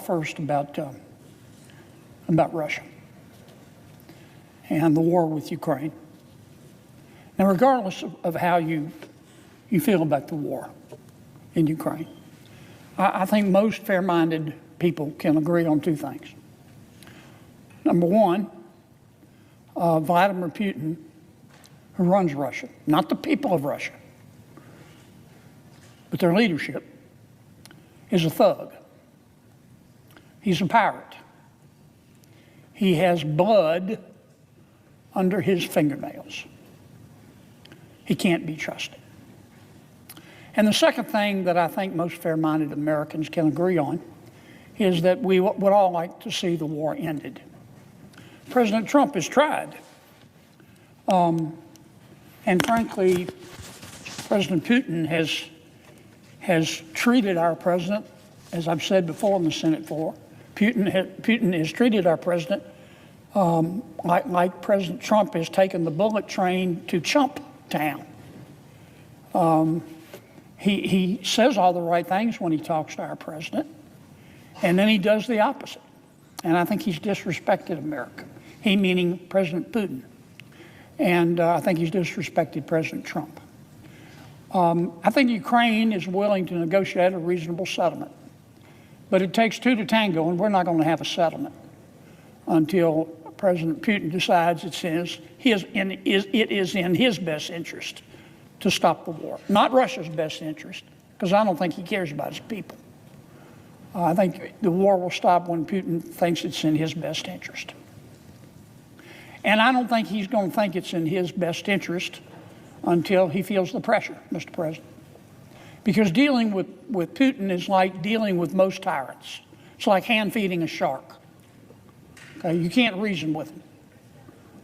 first about Russia and the war with Ukraine. Now, regardless of how you feel about the war in Ukraine, I think most fair-minded people can agree on two things. Number one, Vladimir Putin, who runs Russia, not the people of Russia, but their leadership, is a thug. He's a pirate. He has blood under his fingernails. He can't be trusted. And the second thing that I think most fair-minded Americans can agree on is that we would all like to see the war ended. President Trump has tried. And frankly, President Putin has treated our president, as I've said before on the Senate floor, Putin has treated our president like President Trump has taken the bullet train to Chump Town. He says all the right things when he talks to our president, and then he does the opposite. And I think he's disrespected America. He meaning President Putin. And I think he's disrespected President Trump. I think Ukraine is willing to negotiate a reasonable settlement. But it takes two to tango, and we're not going to have a settlement until President Putin decides it is in his best interest to stop the war. Not Russia's best interest, because I don't think he cares about his people. I think the war will stop when Putin thinks it's in his best interest. And I don't think he's going to think it's in his best interest until he feels the pressure, Mr. President. Because dealing with Putin is like dealing with most tyrants. It's like hand-feeding a shark. Okay? You can't reason with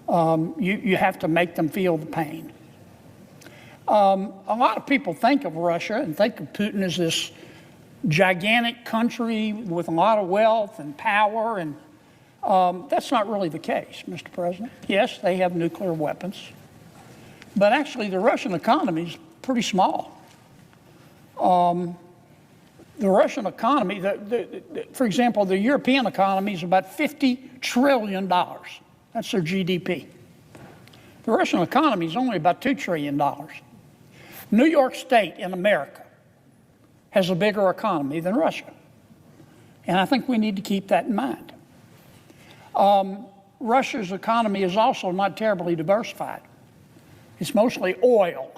them. You have to make them feel the pain. A lot of people think of Russia and think of Putin as this gigantic country with a lot of wealth and power, and that's not really the case, Mr. President. Yes, they have nuclear weapons, but actually the Russian economy is pretty small. The Russian economy, for example, the European economy is about $50 trillion. That's their GDP. The Russian economy is only about $2 trillion. New York State in America has a bigger economy than Russia. And I think we need to keep that in mind. Russia's economy is also not terribly diversified. It's mostly oil.